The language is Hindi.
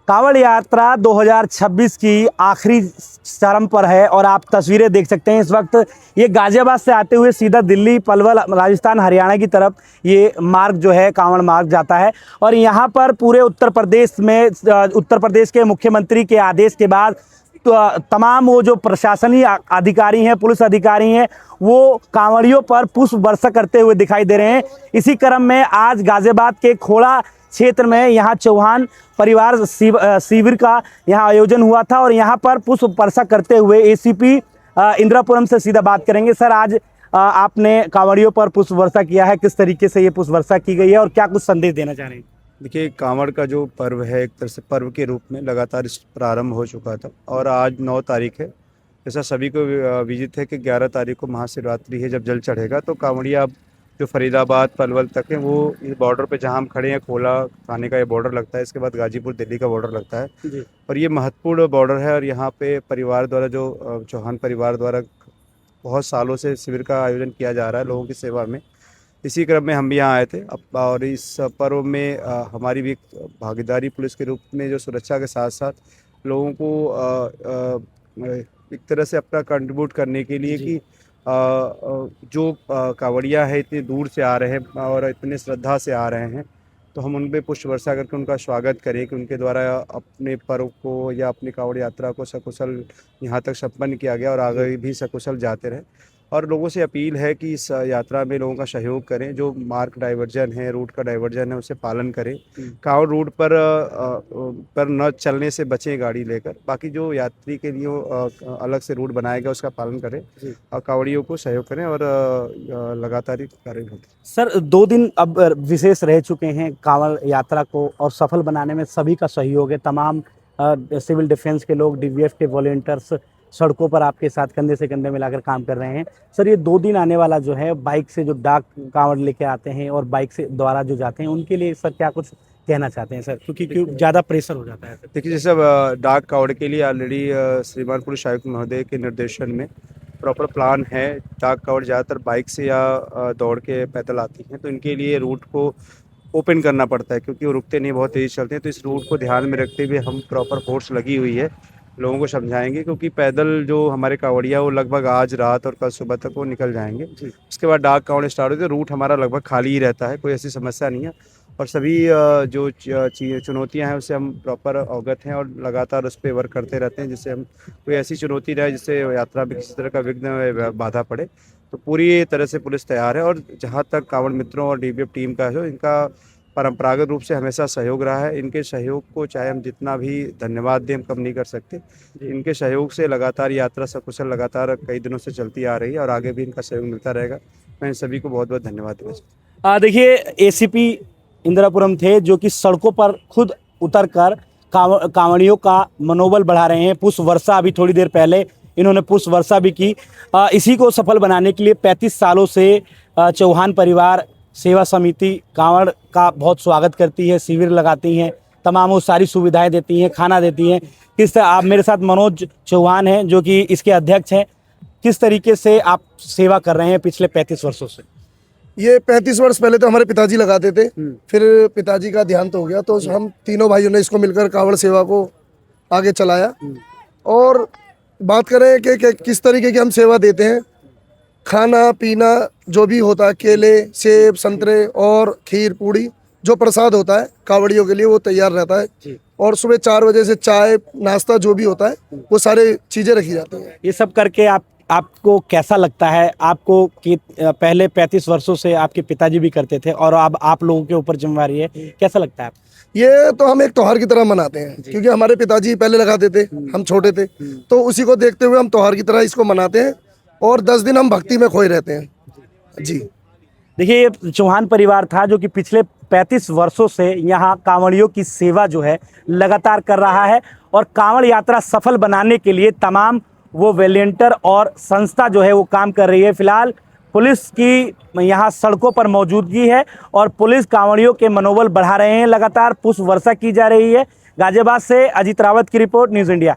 कांवड़ यात्रा 2026 की आखिरी चरण पर है और आप तस्वीरें देख सकते हैं। इस वक्त ये गाजियाबाद से आते हुए सीधा दिल्ली, पलवल, राजस्थान, हरियाणा की तरफ ये मार्ग जो है कांवड़ मार्ग जाता है। और यहाँ पर पूरे उत्तर प्रदेश के मुख्यमंत्री के आदेश के बाद तो तमाम वो जो प्रशासनिक अधिकारी हैं, पुलिस अधिकारी हैं, वो कांवड़ियों पर पुष्प वर्षा करते हुए दिखाई दे रहे हैं। इसी क्रम में आज गाजियाबाद के खोड़ा क्षेत्र में यहाँ चौहान परिवार शिविर का यहाँ आयोजन हुआ था और यहाँ पर पुष्प वर्षा करते हुए एसीपी इंद्रापुरम से सीधा बात करेंगे। सर, आज आपने कांवड़ियों पर पुष्प वर्षा किया है, किस तरीके से ये पुष्प वर्षा की गई है और क्या कुछ संदेश देना चाह रहे हैं? देखिए, कांवड़ का जो पर्व है एक तरह से पर्व के रूप में लगातार प्रारंभ हो चुका था और आज 9 तारीख है। जैसा सभी को विदित है कि 11 तारीख को महाशिवरात्रि है। जब जल चढ़ेगा तो कांवड़िया अब जो फरीदाबाद पलवल तक है वो इस बॉर्डर पे जहाँ हम खड़े हैं, खोला थाने का ये बॉर्डर लगता है, इसके बाद गाजीपुर दिल्ली का बॉर्डर लगता है जी। और ये महत्वपूर्ण बॉर्डर है। और यहाँ पे परिवार द्वारा जो चौहान परिवार द्वारा बहुत सालों से शिविर का आयोजन किया जा रहा है लोगों की सेवा में। इसी क्रम में हम भी यहाँ आए थे और इस पर्व में हमारी भी भागीदारी पुलिस के रूप में जो सुरक्षा के साथ साथ लोगों को एक तरह से अपना कंट्रीब्यूट करने के लिए कि जो कांवड़िया है इतनी दूर से आ रहे हैं और इतने श्रद्धा से आ रहे हैं, तो हम उन पे पुष्प वर्षा करके उनका स्वागत करें कि उनके द्वारा अपने पर्व को या अपनी कांवड़ यात्रा को सकुशल यहाँ तक संपन्न किया गया और आगे भी सकुशल जाते रहे। और लोगों से अपील है कि इस यात्रा में लोगों का सहयोग करें। जो मार्ग डाइवर्जन है, रूट का डाइवर्जन है, उसे पालन करें। कांवड़ रूट पर न चलने से बचें गाड़ी लेकर। बाकी जो यात्री के लिए अलग से रूट बनाया गया उसका पालन करें और कांवड़ियों को सहयोग करें और लगातार ही कार्य होते। सर, 2 दिन अब विशेष रह चुके हैं कांवड़ यात्रा को और सफल बनाने में सभी का सहयोग है। तमाम सिविल डिफेंस के लोग, डीवीएफ के वॉलंटियर्स सड़कों पर आपके साथ कंधे से कंधे मिलाकर काम कर रहे हैं। सर, ये 2 दिन आने वाला जो है, बाइक से जो डाक कांवड़ लेके आते हैं और बाइक से द्वारा जो जाते हैं, उनके लिए सर क्या कुछ कहना चाहते हैं सर? क्योंकि ज़्यादा प्रेशर हो जाता है। देखिए, जैसे डाक कांवड़ के लिए ऑलरेडी श्रीमान पुलिस आयुक्त महोदय के निर्देशन में प्रॉपर प्लान है। डाक कांवड़ ज़्यादातर बाइक से या दौड़ के पैदल आती हैं, तो इनके लिए रूट को ओपन करना पड़ता है क्योंकि वो रुकते नहीं, बहुत तेज़ चलते हैं। तो इस रूट को ध्यान में रखते हुए हम प्रॉपर फोर्स लगी हुई है, लोगों को समझाएंगे क्योंकि पैदल जो हमारे कांवड़िया वो लगभग आज रात और कल सुबह तक वो निकल जाएंगे। उसके बाद डाक कांवड़ स्टार्ट होती है। रूट हमारा लगभग खाली ही रहता है, कोई ऐसी समस्या नहीं है और सभी जो चुनौतियां हैं उससे हम प्रॉपर अवगत हैं और लगातार उस पर वर्क करते रहते हैं, जिससे हम कोई ऐसी चुनौती रहे जिससे यात्रा में किसी तरह का विघ्न बाधा पड़े। तो पूरी तरह से पुलिस तैयार है और जहाँ तक कांवड़ मित्रों और डीवीएफ टीम का है, इनका परंपरागत रूप से हमेशा सहयोग रहा है। इनके सहयोग को चाहे हम जितना भी धन्यवाद दें, हम कम नहीं कर सकते। इनके सहयोग से लगातार यात्रा सकुशल लगातार कई दिनों से चलती आ रही है और आगे भी इनका सहयोग मिलता रहेगा। मैं सभी को बहुत बहुत धन्यवाद देना चाहता हूँ। देखिए, एसीपी इंदिरापुरम थे जो कि सड़कों पर खुद उतर कर कांवड़ियों का मनोबल बढ़ा रहे हैं। पुष्प वर्षा अभी थोड़ी देर पहले इन्होंने पुष्प वर्षा भी की। इसी को सफल बनाने के लिए 35 सालों से चौहान परिवार सेवा समिति कांवड़ का बहुत स्वागत करती है, शिविर लगाती हैं, तमाम वो सारी सुविधाएं देती हैं, खाना देती हैं। किस तरह आप मेरे साथ मनोज चौहान हैं जो कि इसके अध्यक्ष हैं, किस तरीके से आप सेवा कर रहे हैं पिछले 35 वर्षों से? ये 35 वर्ष पहले तो हमारे पिताजी लगाते थे, फिर पिताजी का देहांत हो गया तो हम तीनों भाइयों ने इसको मिलकर कांवड़ सेवा को आगे चलाया। और बात करें कि किस तरीके की हम सेवा देते हैं, खाना पीना जो भी होता है, केले, सेब, संतरे और खीर पूड़ी जो प्रसाद होता है कांवड़ियों के लिए वो तैयार रहता है। और सुबह 4 बजे से चाय नाश्ता जो भी होता है वो सारे चीज़ें रखी जाती हैं। ये सब करके आपको कैसा लगता है? आपको कि पहले 35 वर्षों से आपके पिताजी भी करते थे और अब आप लोगों के ऊपर जिम्मेवारी है, कैसा लगता है? ये तो हम एक त्योहार की तरह मनाते हैं क्योंकि हमारे पिताजी पहले लगाते थे, हम छोटे थे, तो उसी को देखते हुए हम त्योहार की तरह इसको मनाते हैं और 10 दिन हम भक्ति में खोए रहते हैं। जी, देखिए, ये चौहान परिवार था जो कि पिछले 35 वर्षों से यहाँ कांवड़ियों की सेवा जो है लगातार कर रहा है और कांवड़ यात्रा सफल बनाने के लिए तमाम वो वॉलंटियर और संस्था जो है वो काम कर रही है। फिलहाल पुलिस की यहाँ सड़कों पर मौजूदगी है और पुलिस कांवड़ियों के मनोबल बढ़ा रहे हैं, लगातार पुष्प वर्षा की जा रही है। गाजियाबाद से अजीत रावत की रिपोर्ट, न्यूज़ इंडिया।